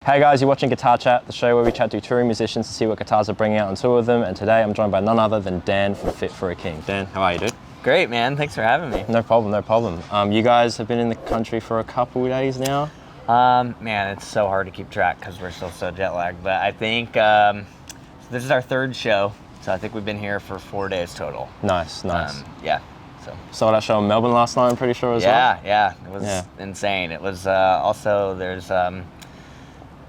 Hey guys, you're watching Guitar Chat, the show where we chat to touring musicians to see what guitars are bringing out on tour with them. And today I'm joined by none other than Dan from Fit for a King. Dan, how are you, dude? Great, man. Thanks for having me. No problem, no problem. You guys have been in the country for a couple of days now. Man, it's so hard to keep track because we're still so jet lagged. But I think this is our third show, so I think we've been here for 4 days total. Nice. Yeah. Saw that show in Melbourne last night, I'm pretty sure as well. Yeah. It was insane. It was also there's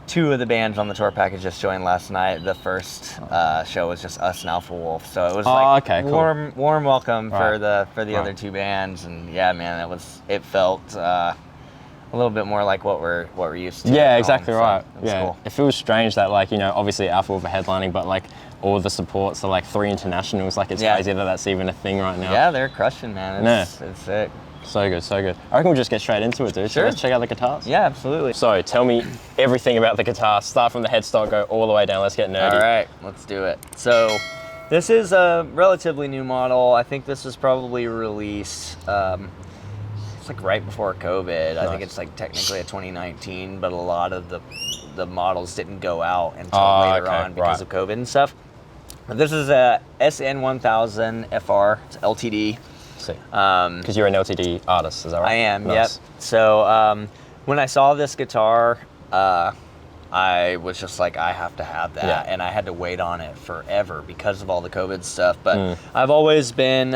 two of the bands on the tour package just joined last night. The first show was just us and Alpha Wolf, so it was warm welcome for the other two bands. And yeah, man, it felt a little bit more like what we're used to. Yeah, exactly right. So it was cool. It feels strange that, like, you know, obviously Alpha Wolf are headlining, but like all the supports are like 3 internationals. Like, it's crazy that that's even a thing right now. Yeah, they're crushing, man. It's sick. So good. I reckon we'll just get straight into it, dude. Sure. So let's check out the guitars. Yeah, absolutely. So tell me everything about the guitar. Start from the headstock, go all the way down. Let's get nerdy. All right, let's do it. So this is a relatively new model. I think this was probably released, it's like right before COVID. Nice. I think it's like technically a 2019, but a lot of the models didn't go out until later on because of COVID and stuff. But this is a SN-1000 FR. It's LTD. Because you're an LTD artist, is that right? I am, nice. Yep. So when I saw this guitar, I was just like, I have to have that. And I had to wait on it forever because of all the COVID stuff. But I've always been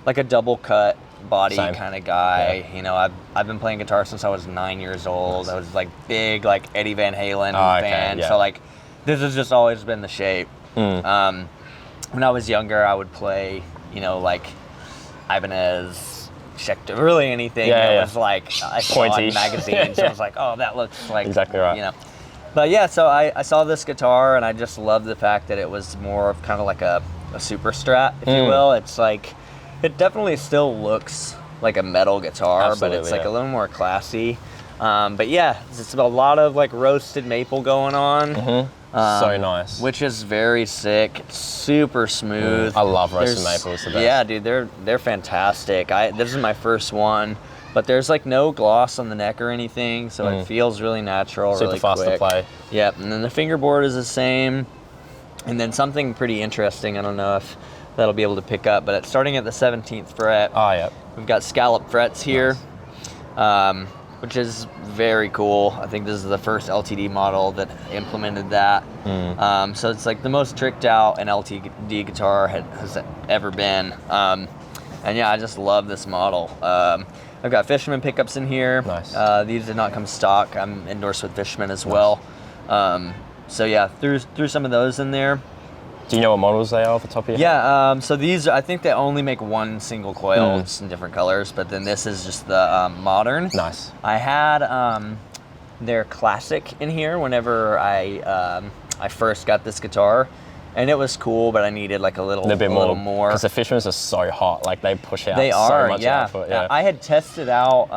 like a double cut body kind of guy. You know, I've been playing guitar since I was 9 years old. I was like big, like Eddie Van Halen fan. So like, this has just always been the shape. When I was younger, I would play, you know, like Ibanez, Schecter, really anything. It was like, I saw it in magazines. I was like, oh, that looks like, exactly right. You know. But yeah, so I saw this guitar and I just loved the fact that it was more of kind of like a super Strat, if you will. It's like, it definitely still looks like a metal guitar, but it's like a little more classy. But yeah, it's a lot of like roasted maple going on. So nice. Which is very sick. It's super smooth. I love roasted maple. It's the best. Yeah, dude, they're fantastic. This is my first one, but there's like no gloss on the neck or anything, so it feels really natural, super really fast quick. to play. Yep, and then the fingerboard is the same. And then something pretty interesting, I don't know if that'll be able to pick up, but it's starting at the 17th fret. We've got scallop frets here. Nice. Which is very cool. I think this is the first LTD model that implemented that. So it's like the most tricked out an LTD guitar has ever been. And yeah, I just love this model. I've got Fishman pickups in here. Nice. These did not come stock. I'm endorsed with Fishman as well. So yeah, threw some of those in there. Do you know what models they are off the top of your head? Yeah, so these, I think they only make one single coil. It's in different colors, but then this is just the modern. Nice. I had their classic in here whenever I first got this guitar, and it was cool, but I needed like a little bit more. Because the Fishmans are so hot, like they push out so much output. Yeah. I had tested out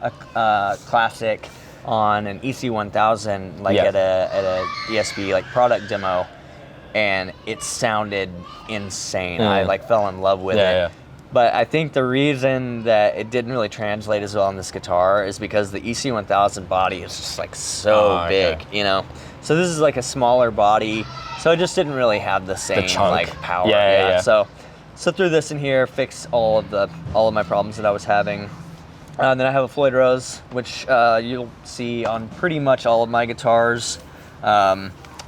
a classic on an EC-1000, like at a ESP like product demo. And it sounded insane. I like fell in love with it. But I think the reason that it didn't really translate as well on this guitar is because the EC-1000 body is just like so big, you know? So this is like a smaller body, so it just didn't really have the same like power. So threw this in here, fixed all of my problems that I was having. Then I have a Floyd Rose, which you'll see on pretty much all of my guitars.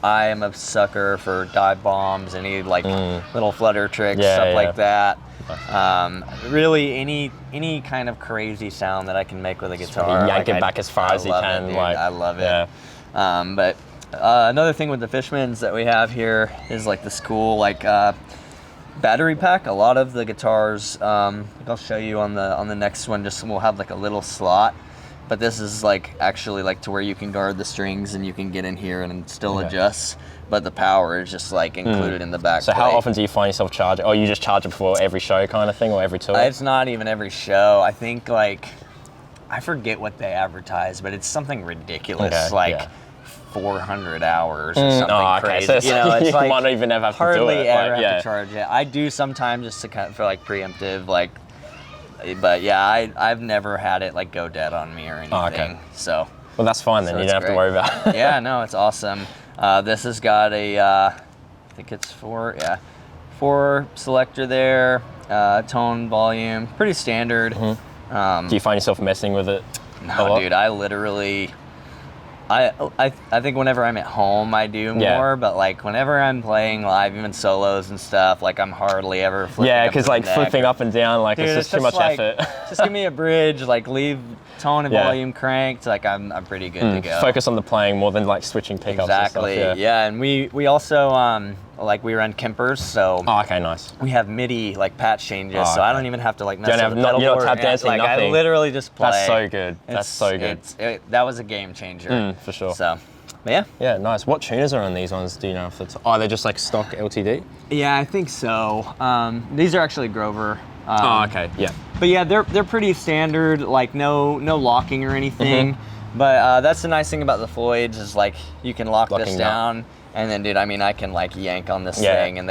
I am a sucker for dive bombs, any like little flutter tricks, stuff like that. Really, any kind of crazy sound that I can make with a guitar. Yank it back as far as you can. I love it. But another thing with the Fishmans that we have here is like this cool like battery pack. A lot of the guitars, I'll show you on the next one. Just we'll have like a little slot. But this is like actually like to where you can guard the strings and you can get in here and still adjust. But the power is just like included in the back. So how often do you find yourself charging? Or you just charge it before every show kind of thing, or every tour? It's not even every show. I think like, I forget what they advertise, but it's something ridiculous. 400 hours or something crazy. So you know, it's like might not even ever have to do it. Hardly ever have to charge it. I do sometimes just to kind of for like preemptive, like, but yeah, I've never had it like go dead on me or anything. So Well, that's fine then. So You it's don't have to great. worry about it. Yeah, no, it's awesome. This has got a, I think it's 4 selector there, tone, volume, pretty standard. Do you find yourself messing with it? No, dude, I literally, I think whenever I'm at home, I do more, but like whenever I'm playing live, even solos and stuff, like I'm hardly ever flipping. Yeah, because like flipping up and down, like dude, it's just too much like, effort. Just give me a bridge, like leave tone and volume cranked, like I'm pretty good to go. Focus on the playing more than like switching pickups Exactly, and stuff. yeah, and we also, like we run Kempers, so Oh, okay, nice. we have MIDI like patch changes, so I don't even have to like mess with the you're not pedal board. tap dancing, like I nothing. literally just play. That's so good. That's so good. That was a game changer. For sure. So, but yeah. Yeah, nice. What tuners are on these ones? Do you know if it's? Oh, they're just like stock LTD. Yeah, I think so. These are actually Grover. Oh, okay. Yeah. But yeah, they're pretty standard. Like no locking or anything. But that's the nice thing about the Floyds is like you can lock this down. And then, dude, I mean, I can like yank on this thing, and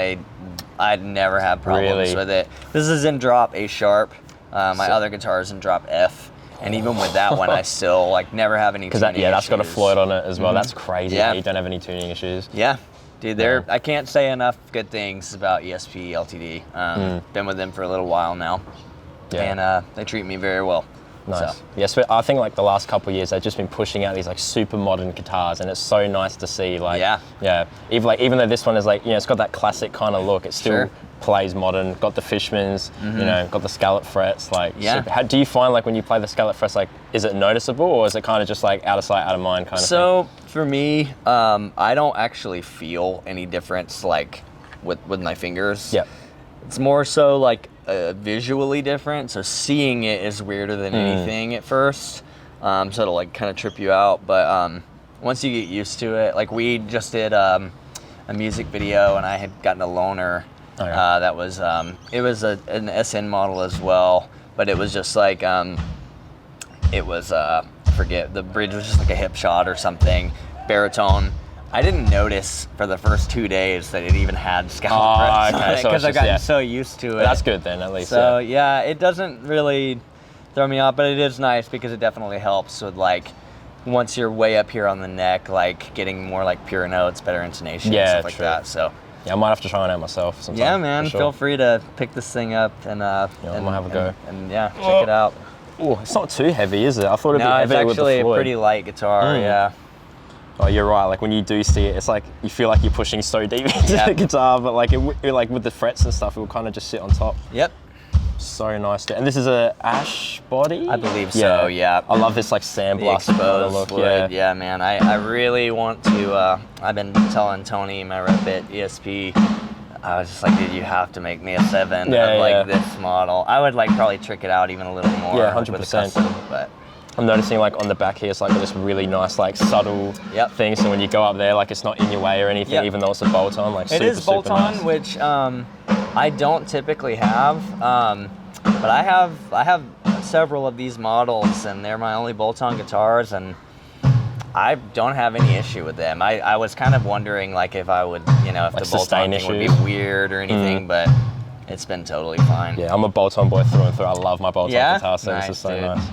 I'd never have problems with it. This is in drop A sharp. My other guitar is in drop F, and even with that one, I still like never have any. Because that's got a Floyd on it as well. That's crazy. Yeah, you don't have any tuning issues. Yeah, dude, I can't say enough good things about ESP LTD. Been with them for a little while now, and they treat me very well. Nice. So. Yes, but I think like the last couple of years they've just been pushing out these like super modern guitars, and it's so nice to see. Like, even though this one is like, it's got that classic kind of look, it still plays modern. Got the Fishmans, got the scallop frets. Like, how do you find like when you play the scallop frets, like, is it noticeable or is it kind of just like out of sight, out of mind kind of thing? So for me, I don't actually feel any difference like with my fingers. Yeah. It's more so like visually different. So seeing it is weirder than anything at first. So it'll like kind of trip you out. But once you get used to it, like we just did a music video and I had gotten a loaner. That was, it was an SN model as well, but it was just like, it was, I forget, the bridge was just like a hip shot or something, baritone. I didn't notice for the first 2 days that it even had scallop frets on it because I've gotten so used to it. That's good then, at least. So yeah, it doesn't really throw me off, but it is nice because it definitely helps with like, once you're way up here on the neck, like getting more like pure notes, better intonation, and stuff like that. So yeah, I might have to try it out myself sometime. Yeah, man, feel free to pick this thing up and I might have a go. And check it out. Oh, it's not too heavy, is it? I thought it'd be heavier with the Floyd. No, it's actually a pretty light guitar. Yeah. Oh, you're right. Like when you do see it, it's like you feel like you're pushing so deep into the guitar, but like like with the frets and stuff, it will kind of just sit on top. Yep. So nice. And this is a ash body? I believe so. Yeah. I love this like sandblast exposed look. Yeah, man. I really want to. I've been telling Tony, my rep at ESP. I was just like, dude, you have to make me a 7 of like this model. I would like probably trick it out even a little more. Yeah, 100%. With a custom, but. I'm noticing like on the back here, it's like this really nice like subtle thing. So when you go up there, like it's not in your way or anything, even though it's a bolt-on. Like it is bolt-on, which I don't typically have, but I have several of these models, and they're my only bolt-on guitars, and I don't have any issue with them. I was kind of wondering like if I would, if like the bolt-on thing would be weird or anything, but it's been totally fine. Yeah, I'm a bolt-on boy through and through. I love my bolt-on guitar, so this is so nice.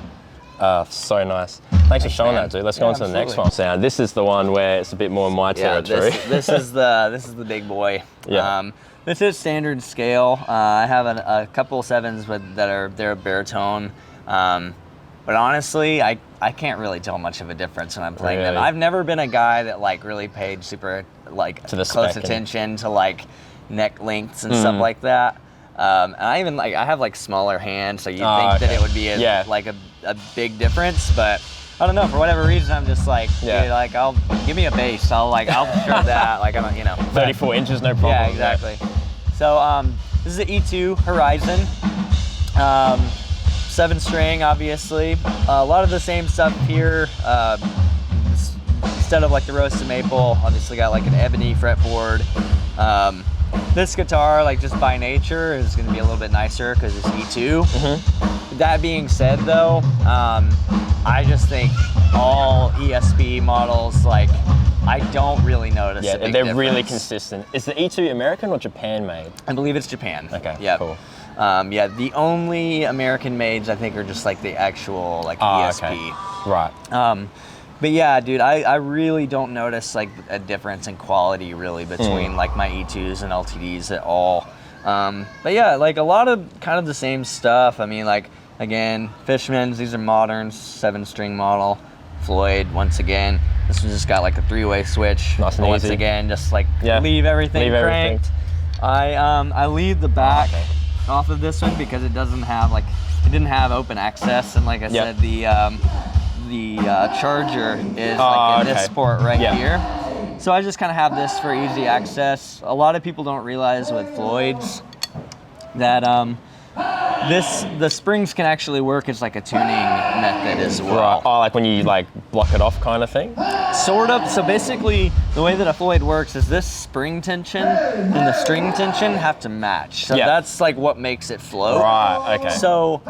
So nice. Thanks for showing that, dude. Let's go on to the next one. So this is the one where it's a bit more in my territory. This is the big boy. Yeah. This is standard scale. I have a couple 7s they're baritone. But honestly, I can't really tell much of a difference when I'm playing them. I've never been a guy that like really paid super like close attention to like neck lengths and stuff like that. And I have like smaller hands, so you'd think that it would be like a big difference, but I don't know, for whatever reason I'm just like, dude, like I'll give me a bass, I'll show that, like I'm 34 inches, no problem. Yeah, exactly. So this is the E2 Horizon, 7-string, obviously. A lot of the same stuff here. Instead of like the roasted maple, obviously got like an ebony fretboard. This guitar, like just by nature, is going to be a little bit nicer because it's E2. That being said, though, I just think all ESP models, like, I don't really notice a big difference. Really consistent. Is the E2 American or Japan made? I believe it's Japan. Okay, cool. The only American mades I think are just like the actual like ESP. Okay. Right. But yeah, dude, I really don't notice like a difference in quality really between like my E2s and LTDs at all. But yeah, like a lot of kind of the same stuff. I mean, like again, Fishmans, these are moderns, 7-string model. Floyd, once again, this one's just got like a 3-way switch. Nice and once easy. Again, just like leave everything cranked. I leave the back off of this one because it doesn't have like, it didn't have open access, and like I said, the charger is like in this port right here. So I just kind of have this for easy access. A lot of people don't realize with Floyd's that the springs can actually work as like a tuning method as well. Right. Oh, like when you like block it off kind of thing? Sort of. So basically the way that a Floyd works is this spring tension and the string tension have to match. So that's like what makes it float. Right, okay. So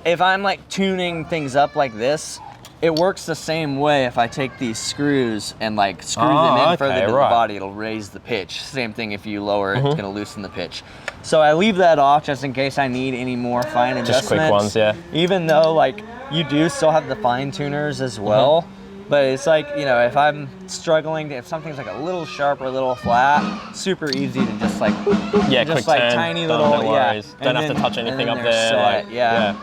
if I'm like tuning things up like this, it works the same way if I take these screws and like screw them in further to the body, it'll raise the pitch. Same thing if you lower it, it's gonna loosen the pitch. So I leave that off just in case I need any more fine adjustments. Just quick ones, yeah. Even though like you do still have the fine tuners as well, but it's like, you know, if I'm struggling, if something's like a little sharp or a little flat, super easy to just like, just quick like turn, tiny little, Don't have to touch anything up there.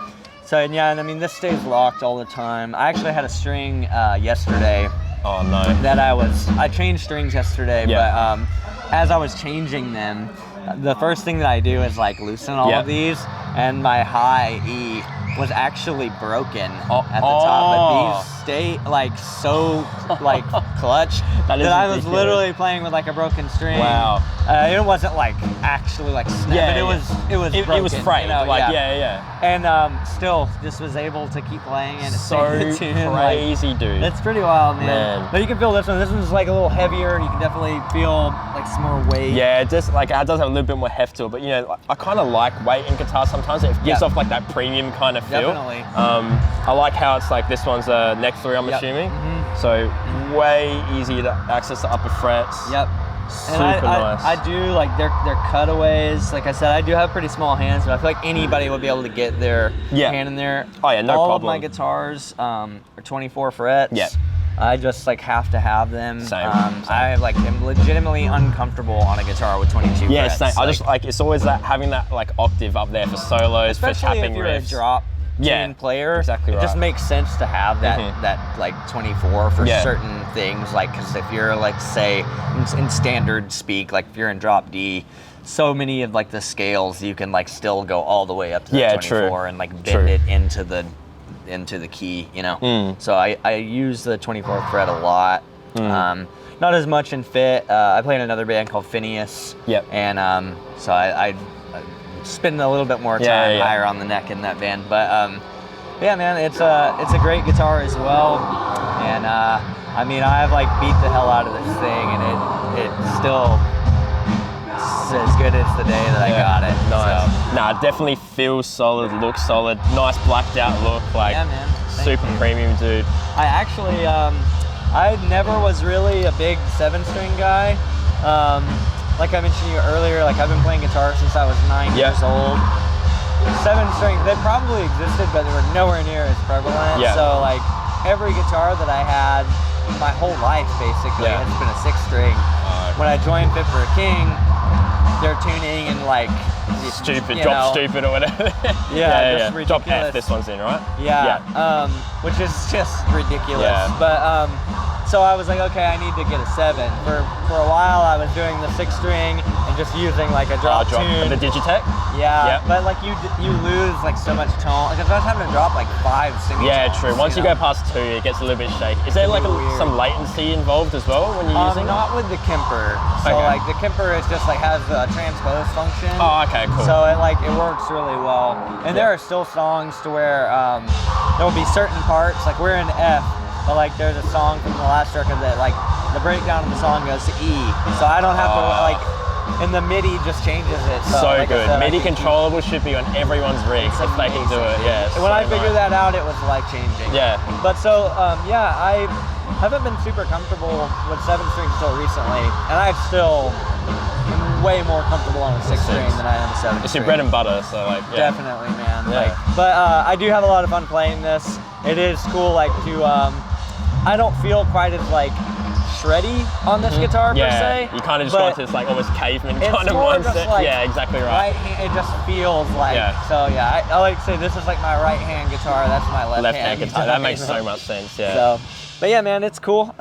So, and yeah, and I mean, this stays locked all the time. I actually had a string yesterday. Oh no. That I changed strings yesterday, but as I was changing them, the first thing that I do is like loosen all of these, and my high E was actually broken at the top, but these stay like so like clutch that I was literally playing with like a broken string. Wow. It wasn't like actually like snap, but it was broken, it was frayed, you know, like and still just was able to keep playing and so tune, crazy, like, dude. It's pretty wild, man. But you can feel this one. This one's like a little heavier. You can definitely feel like some more weight. Yeah, it just like it does have a little bit more heft to it, but you know, I kind of like weight in guitar sometimes. It gives off like that premium kind of feel. Definitely. I like how it's like this one's a neck 3, I'm assuming. So way easier to access the upper frets. Super nice. I do like their cutaways. Like I said, I do have pretty small hands, but I feel like anybody would be able to get their hand in there. Oh yeah, no All problem. of my guitars are 24 frets. Yeah. I just like have to have them. Same. I like am legitimately uncomfortable on a guitar with 22 frets. Yeah, same. I just like, it's always that having that like octave up there for solos, especially for tapping if you're riffs. A drop tune player. Exactly right. It just makes sense to have that that like 24 for certain things. Like, because if you're like say in standard speak, like if you're in drop D, so many of like the scales you can like still go all the way up to the 24 and like bend it into the key, you know. So I use the 24th fret a lot. Not as much in fit. I play in another band called Phineas. And so I spend a little bit more time higher on the neck in that band. But yeah, man, it's a great guitar as well. And I mean, I've like beat the hell out of this thing, and it still is as good as the day that I got it. Nice. So. Nah, it definitely feels solid, looks solid, nice blacked out look, like super premium, dude. I actually, I never was really a big 7-string guy. Like I mentioned to you earlier, like I've been playing guitar since I was 9 years old. 7-string, they probably existed, but they were nowhere near as prevalent. So like every guitar that I had my whole life basically has been a 6-string. When I joined Fit for a King, they're tuning and like stupid, drop stupid or whatever. Ridiculous. Drop F, this one's in, right? Which is just ridiculous. But so I was like, okay, I need to get a 7. For a while, I was doing the 6-string and just using like a drop tune. The Digitech? But like you lose like so much tone. Like I was having to drop like 5 single tones. True. Once you go past 2, it gets a little bit shaky. Is there like some latency involved as well when you're using it? Not with the Kemper. So like the Kemper is just like has a transpose function. Oh, okay, cool. So it works really well. And there are still songs to where there will be certain parts, like we're in F, but like there's a song from the last record that like the breakdown of the song goes to E. So I don't have to like, and the MIDI just changes it. So like good. I said, MIDI controllable should be on everyone's rig if they can do it. When I figured that out, it was life changing. But so I haven't been super comfortable with 7-strings until recently, and I still am way more comfortable on a 6-string than I am a 7-string. It's your bread and butter, so like definitely, man. But I do have a lot of fun playing this. It is cool, like to I don't feel quite as like shreddy on this guitar per se. You kind of just go into this like almost caveman kind of mindset. Like yeah, exactly right. It just feels like, so yeah, I like to say this is like my right hand guitar, that's my left hand guitar. That makes so much sense, yeah. So, but yeah, man, it's cool.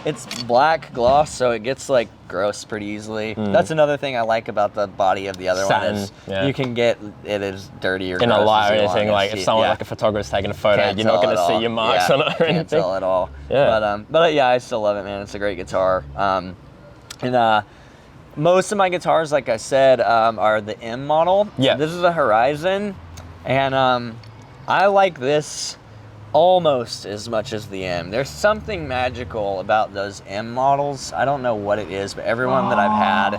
It's black gloss, so it gets like gross pretty easily. That's another thing I like about the body of the other one is you can get it as dirty or in a light or anything. Like if someone like a photographer's taking a photo, you're not going to see your marks on it or anything. Can't tell at all. Yeah. But yeah, I still love it, man. It's a great guitar. Most of my guitars, like I said, are the M model. Yeah. So this is a Horizon, and I like this almost as much as the M. There's something magical about those M models. I don't know what it is, but everyone that I've had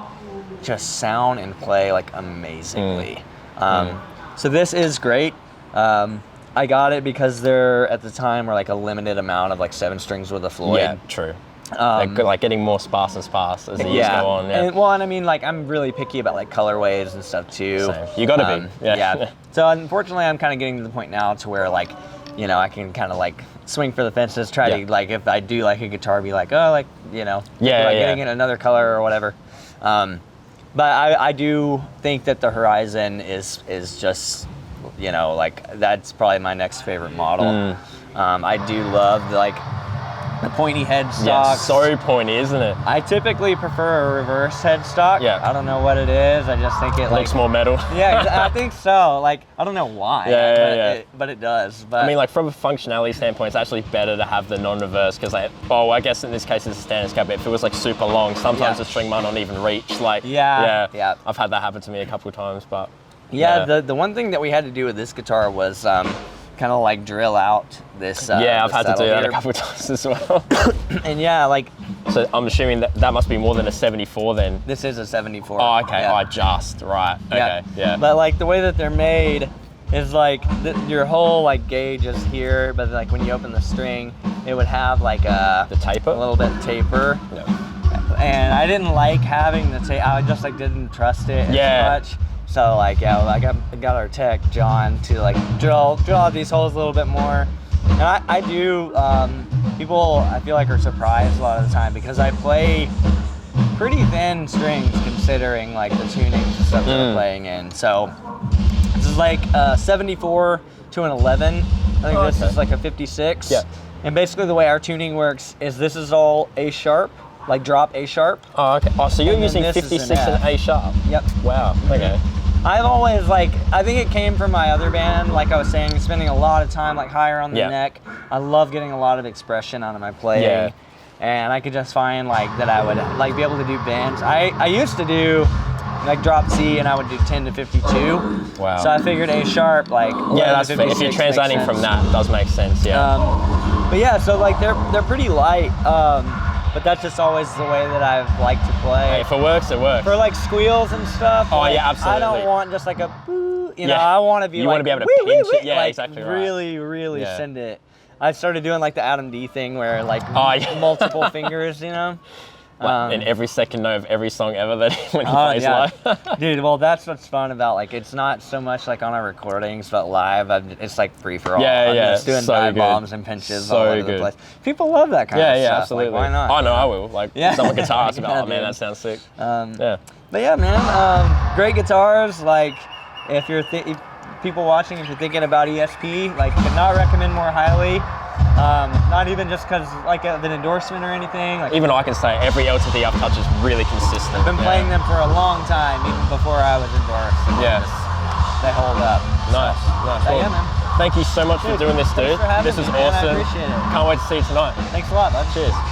just sound and play like amazingly. So this is great. I got it because there at the time were like a limited amount of like 7 strings with a Floyd. Yeah, true. Like getting more sparse and sparse as the years go on. Yeah. And I mean, like I'm really picky about like colorways and stuff too. Same. You got to be. Yeah. So unfortunately, I'm kind of getting to the point now to where like, you know, I can kind of like swing for the fences, try to like, if I do like a guitar, be like, oh, like, you know, getting in another color or whatever. But I do think that the Horizon is just, you know, like that's probably my next favorite model. I do love the pointy headstock. Yeah, so pointy, isn't it? I typically prefer a reverse headstock. Yeah. I don't know what it is. I just think it looks more metal. Yeah, I think so. Like, I don't know why. But it does. But I mean, like from a functionality standpoint, it's actually better to have the non-reverse because, like, I guess in this case it's a standard scale. But if it was like super long, sometimes the string might not even reach. Like, I've had that happen to me a couple of times, but the one thing that we had to do with this guitar was kind of like drill out this. I've had to do that a couple of times as well. And like. So I'm assuming that must be more than a 74 then. This is a 74. Oh, okay. Yeah. Right. Okay. Yeah. But like the way that they're made is like your whole like gauge is here, but like when you open the string, it would have like the taper, a little bit of taper. Yeah. And I didn't like having the taper. I just like didn't trust it as much. So like I got our tech John to like drill out these holes a little bit more, and I do. People I feel like are surprised a lot of the time because I play pretty thin strings considering like the tunings and stuff that I'm playing in. So this is like 74 to an 11. I think this is like a 56. Yeah. And basically the way our tuning works is this is all A sharp, like drop A sharp. Oh, okay. Oh, so you're using 56 and A sharp. Yep. Wow. Okay. I've always I think it came from my other band, like I was saying, spending a lot of time like higher on the neck. I love getting a lot of expression out of my playing. Yeah. And I could just find like that I would like be able to do bends. I used to do like drop C and I would do 10 to 52. Wow. So I figured A sharp like that's if you're translating from that, it does make sense, yeah. But yeah, so like they're pretty light. But that's just always the way that I've liked to play. Hey, if it works, it works. For like squeals and stuff. Oh yeah, absolutely. I don't want just like a boo, you know, I want to be you want to be able to pinch it. Yeah, like, exactly right. Really send it. I started doing like the Adam D thing where like multiple fingers, you know. In every second note of every song ever that when he plays live. Dude, well that's what's fun about like it's not so much like on our recordings, but live it's like free for all. I'm just doing dive bombs and pinches all over the place. People love that kind of stuff. Yeah, absolutely. Like, why not? Oh no, I will. Like someone guitars about, oh man, that sounds sick. But yeah, man, great guitars. Like if you're people watching, if you're thinking about ESP, like could not recommend more highly. Not even just because like of an endorsement or anything. Like, even I can say every LTD I've touched is really consistent. I've been playing them for a long time, even before I was endorsed. They hold up. Nice. Well, yeah, man. Thank you so much for doing this, dude. Thanks for having this is me, man. awesome. I appreciate it. Can't wait to see you tonight. Thanks a lot, bud. Cheers.